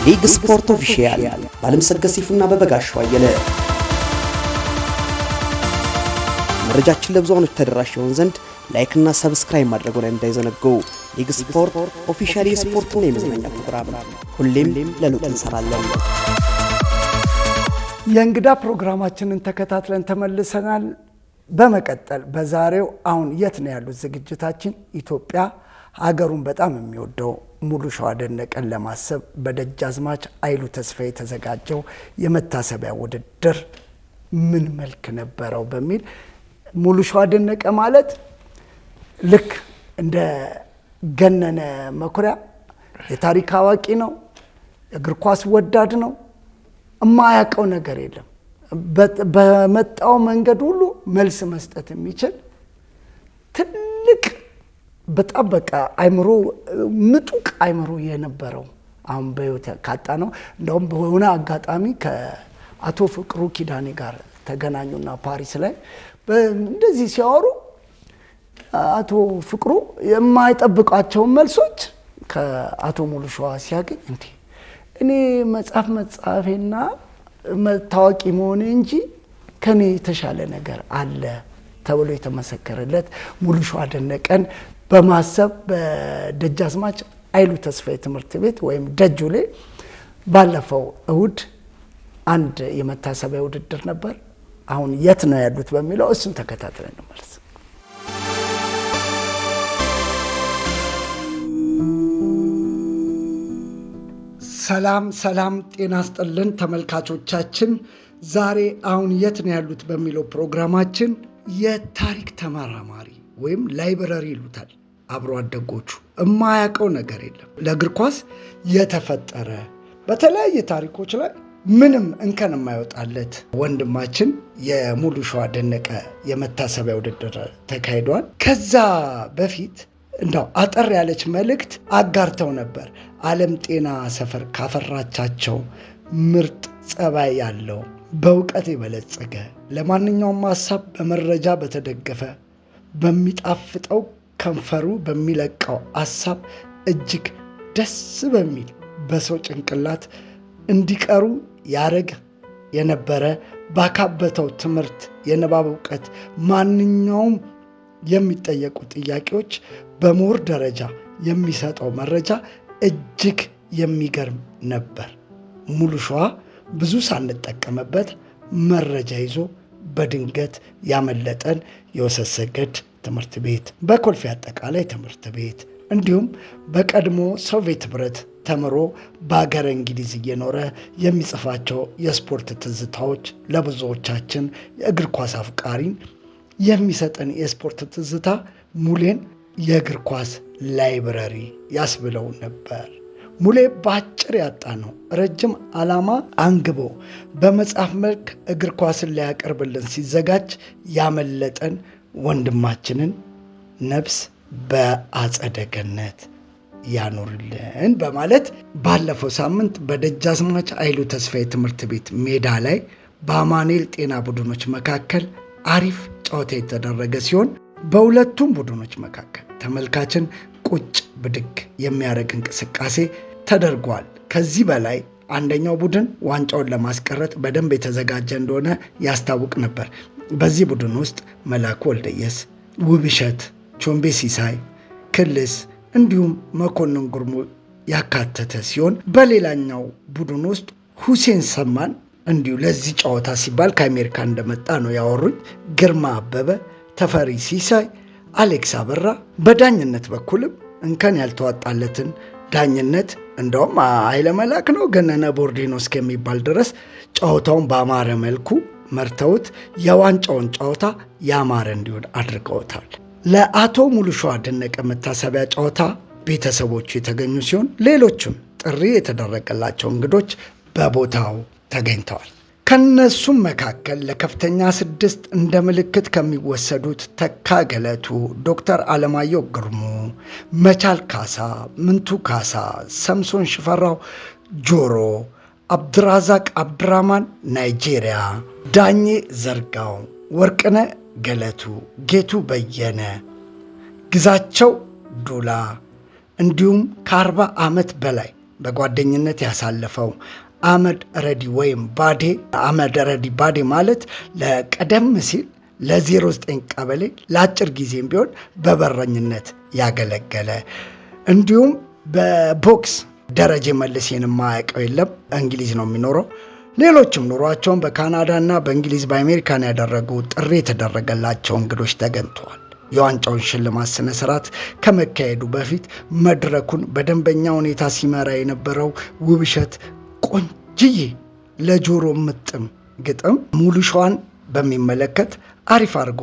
ሊግ ስፖርት ኦፊሻል ባለምሰገድ ሲፉና በበጋሻው አየለ መረጃችን ለብዙዎች ተደራሽ ይሆን ዘንድ ላይክ እና ሰብስክራይብ ማድረጉን እንዳይዘነጉ። ሊግ ስፖርት ኦፊሻል የስፖርትና የመዝናኛ ፕሮግራም ሁሌም ለለውጥ እንሰራለን። የእንግዳ ፕሮግራማችንን ተከታትለን ተመልሰናል። በመቀጠል በዛሬው አሁን የት ነው ያሉት ዝግጅታችን ኢትዮጵያ ሀገሩን በጣም የሚወደው ሙሉሻው አደነቀን ለማሰብ በደጃዝማች ኃይሉ ተስፋዬ የተዘጋጀው የመታሰቢያ ውድድር ምን መልክ ነበረው በሚል ሙሉሻው አደነቀ ማለት ልክ እንደ ገነነ መኩሪያ የታሪክ አዋቂ ነው፣ እግር ኳስ ወዳድ ነው፣ የማያውቀው ነገር የለም። በመጣው መንገድ ሁሉ መልስ መስጠት የሚችል ትልቅ በጣም በቃ አይምሮ ምጡቅ አይምሮ የነበረው አሁን በህይወት ካጣ ነው። እንደውም በሆነ አጋጣሚ ከአቶ ፍቅሩ ኪዳኔ ጋር ተገናኙና ፓሪስ ላይ እንደዚህ ሲያወሩ አቶ ፍቅሩ የማይጠብቃቸውን መልሶች ከአቶ ሙሉሻው ሲያገኝ እንዴ እኔ መጻፌና ታዋቂ መሆኔ እንጂ ከኔ የተሻለ ነገር አለ ተብሎ የተመሰከረለት ሙሉሻው አደነቀን በማሰብ በደጃዝማች ኃይሉ ተስፋዬ ትምህርት ቤት ወይም ደጁሌ ባለፈው እሁድ አንድ የመታሰቢያ ውድድር ነበር። አሁን የት ነው ያሉት በሚለው እሱን ተከታትለን እንመለስ። ሰላም ጤና ይስጥልን ተመልካቾቻችን። ዛሬ አሁን የት ነው ያሉት በሚለው ፕሮግራማችን የታሪክ ተመራማሪ ወይም ላይብረሪ ይሉታል አብሮ አደጎቹ የማያውቀው ነገር የለም ለእግር ኳስ የተፈጠረ በተለያየ ታሪኮች ላይ ምንም እንከን የማይወጣለት ወንድማችን የሙሉሻው አደነቀ የመታሰቢያ ውድድር ተካሂዷል። ከዛ በፊት እንደው አጠር ያለች መልእክት አጋርተው ነበር። ዓለም ጤና ሰፈር ካፈራቻቸው ምርጥ ጸባይ ያለው በእውቀት የበለጸገ ለማንኛውም ሐሳብ በመረጃ በተደገፈ በሚጣፍጠው ከንፈሩ በሚለቀው ሐሳብ እጅግ ደስ በሚል በሰው ጭንቅላት እንዲቀሩ ያረግ የነበረ ባካበተው ትምህርት የንባብ እውቀት ማንኛውም የሚጠየቁ ጥያቄዎች በምሁር ደረጃ የሚሰጠው መረጃ እጅግ የሚገርም ነበር። ሙሉሻው ብዙ ሳንጠቀምበት መረጃ ይዞ በድንገት ያመለጠን የወሰሰገድ ትምህርት ቤት፣ በኮልፌ አጠቃላይ ትምህርት ቤት እንዲሁም በቀድሞ ሶቪየት ህብረት ተምሮ በአገረ እንግሊዝ እየኖረ የሚጽፋቸው የስፖርት ትዝታዎች ለብዙዎቻችን የእግር ኳስ አፍቃሪን የሚሰጠን የስፖርት ትዝታ ሙሌን የእግር ኳስ ላይብረሪ ያስብለው ነበር። ሙሌ በአጭር ያጣ ነው ረጅም ዓላማ አንግቦ በመጽሐፍ መልክ እግር ኳስን ሊያቀርብልን ሲዘጋጅ ያመለጠን ወንድማችንን ነፍስ በአጸደ ገነት ያኖርልን በማለት ባለፈው ሳምንት በደጃዝማች ኃይሉ ተስፋዬ ትምህርት ቤት ሜዳ ላይ በአማኑኤል ጤና ቡድኖች መካከል አሪፍ ጨዋታ የተደረገ ሲሆን በሁለቱም ቡድኖች መካከል ተመልካችን ቁጭ ብድግ የሚያደርግ እንቅስቃሴ ተደርጓል። ከዚህ በላይ አንደኛው ቡድን ዋንጫውን ለማስቀረት በደንብ የተዘጋጀ እንደሆነ ያስታውቅ ነበር። በዚህ ቡድን ውስጥ መላኩ ወልደየስ፣ ውብሸት፣ ቾምቤ ሲሳይ፣ ክልስ እንዲሁም መኮንን ጉርሙ ያካተተ ሲሆን በሌላኛው ቡድን ውስጥ ሁሴን ሰማን እንዲሁ ለዚህ ጨዋታ ሲባል ከአሜሪካ እንደመጣ ነው ያወሩኝ፣ ግርማ አበበ፣ ተፈሪ ሲሳይ፣ አሌክስ አበራ። በዳኝነት በኩልም እንከን ያልተዋጣለትን ዳኝነት እንደውም ኃይለ መላክ ነው ገነነ ቦርዲኖ እስከሚባል ድረስ ጨዋታውን በአማረ መልኩ መርተውት የዋንጫውን ጨዋታ ያማረ እንዲሆን አድርገውታል። ለአቶ ሙሉሻው አደነቀ መታሰቢያ ጨዋታ ቤተሰቦቹ የተገኙ ሲሆን ሌሎችም ጥሪ የተደረገላቸው እንግዶች በቦታው ተገኝተዋል። ከነሱም መካከል ለከፍተኛ 6 እንደ ምልክት ከሚወሰዱት ተካ ገለቱ፣ ዶክተር አለማየሁ ግርሙ፣ መቻል ካሳ፣ ምንቱ ካሳ፣ ሰምሶን ሽፈራው ጆሮ፣ አብድራዛቅ አብድራማን ናይጄሪያ፣ ዳኜ ዘርጋው፣ ወርቅነ ገለቱ፣ ጌቱ በየነ፣ ግዛቸው ዱላ እንዲሁም ከ40 ዓመት በላይ በጓደኝነት ያሳለፈው አህመድ ረዲ ወይም ባዴ። አህመድ ረዲ ባዴ ማለት ለቀደም ሲል ለ09 ቀበሌ ለአጭር ጊዜም ቢሆን በበረኝነት ያገለገለ እንዲሁም በቦክስ ደረጀ መልሴን የማያውቀው የለም። እንግሊዝ ነው የሚኖረው። ሌሎችም ኑሯቸውን በካናዳና በእንግሊዝ በአሜሪካን ያደረጉ ጥሪ የተደረገላቸው እንግዶች ተገኝተዋል። የዋንጫውን ሽልማት ስነ ስርዓት ከመካሄዱ በፊት መድረኩን በደንበኛ ሁኔታ ሲመራ የነበረው ውብሸት ቆንጅዬ ለጆሮ ምጥም ግጥም ሙሉ ሸዋን በሚመለከት አሪፍ አድርጎ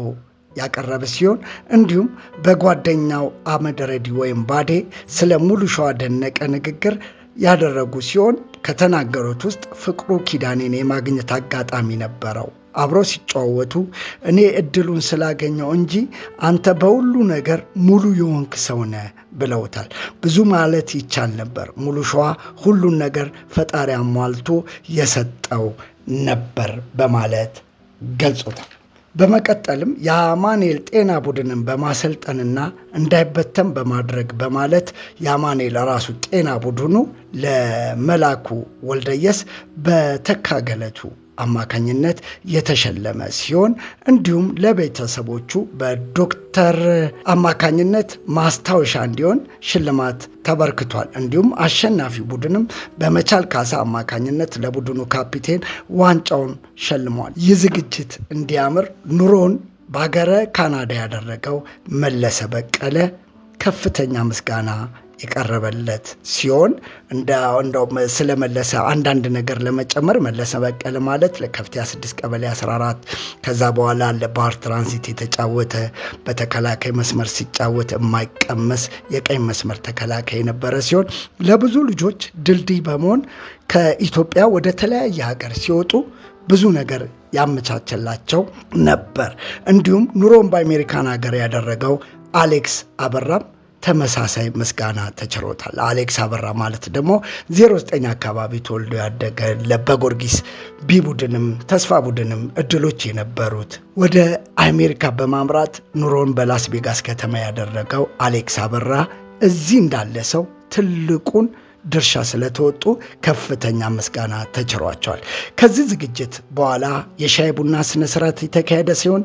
ያቀረበ ሲሆን እንዲሁም በጓደኛው አህመድ ረዲ ወይም ባዴ ስለ ሙሉ ሸዋ ደነቀ ንግግር ያደረጉ ሲሆን ከተናገሩት ውስጥ ፍቅሩ ኪዳኔን የማግኘት አጋጣሚ ነበረው። አብረው ሲጨዋወቱ እኔ እድሉን ስላገኘው እንጂ አንተ በሁሉ ነገር ሙሉ የሆንክ ሰው ነህ ብለውታል። ብዙ ማለት ይቻል ነበር። ሙሉ ሸዋ ሁሉን ነገር ፈጣሪ አሟልቶ የሰጠው ነበር በማለት ገልጾታል። በመቀጠልም የአማኑኤል ጤና ቡድንን በማሰልጠንና እንዳይበተን በማድረግ በማለት የአማኑኤል ራሱ ጤና ቡድኑ ለመላኩ ወልደየስ በተካገለቱ አማካኝነት የተሸለመ ሲሆን እንዲሁም ለቤተሰቦቹ በዶክተር አማካኝነት ማስታወሻ እንዲሆን ሽልማት ተበርክቷል። እንዲሁም አሸናፊ ቡድንም በመቻል ካሳ አማካኝነት ለቡድኑ ካፒቴን ዋንጫውን ሸልሟል። ይህ ዝግጅት እንዲያምር ኑሮውን በሀገረ ካናዳ ያደረገው መለሰ በቀለ ከፍተኛ ምስጋና የቀረበለት ሲሆን እንደው ስለመለሰ አንዳንድ ነገር ለመጨመር መለሰ በቀለ ማለት ለከፍታ 6 ቀበሌ 14 ከዛ በኋላ ለባህር ትራንዚት የተጫወተ በተከላካይ መስመር ሲጫወት የማይቀመስ የቀኝ መስመር ተከላካይ የነበረ ሲሆን ለብዙ ልጆች ድልድይ በመሆን ከኢትዮጵያ ወደ ተለያየ ሀገር ሲወጡ ብዙ ነገር ያመቻቸላቸው ነበር። እንዲሁም ኑሮን በአሜሪካን ሀገር ያደረገው አሌክስ አበራም ተመሳሳይ ምስጋና ተችሮታል። አሌክስ አበራ ማለት ደግሞ 09 አካባቢ ተወልዶ ያደገ ለበጎርጊስ ቢ ቡድንም ተስፋ ቡድንም እድሎች የነበሩት ወደ አሜሪካ በማምራት ኑሮን በላስ ቬጋስ ከተማ ያደረገው አሌክስ አበራ እዚህ እንዳለ ሰው ትልቁን ድርሻ ስለተወጡ ከፍተኛ ምስጋና ተችሯቸዋል። ከዚህ ዝግጅት በኋላ የሻይ ቡና ስነ ስርዓት የተካሄደ ሲሆን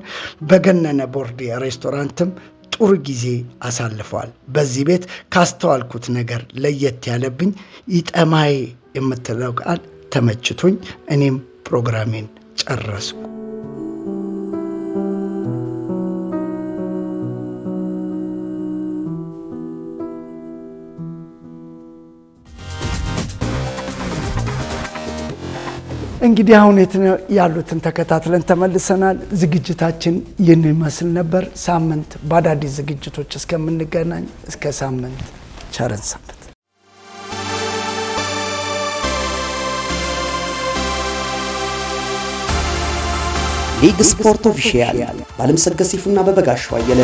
በገነነ ቦርዴ ሬስቶራንትም ጥሩ ጊዜ አሳልፈዋል። በዚህ ቤት ካስተዋልኩት ነገር ለየት ያለብኝ ይጠማይ የምትለው ቃል ተመችቶኝ እኔም ፕሮግራሜን ጨረስኩ። እንግዲህ አሁን ያሉትን ተከታትለን ተመልሰናል። ዝግጅታችን ይህን ይመስል ነበር። ሳምንት በአዳዲስ ዝግጅቶች እስከምንገናኝ እስከ ሳምንት ቸርን ሰንብት። ሊግ ስፖርት ኦፊሻል ባለምሰገድ ሲፉና በበጋሻው አየለ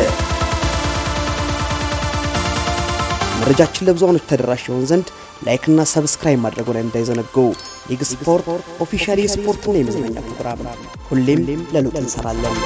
መረጃችን ለብዙዎች ተደራሽ ይሆን ዘንድ ላይክ እና ሰብስክራይብ ማድረጉን እንዳይዘነጉ። ሊግ ስፖርት ኦፊሻል የስፖርትና የመዝናኛ ፕሮግራም ሁሌም ለለውጥ እንሰራለን።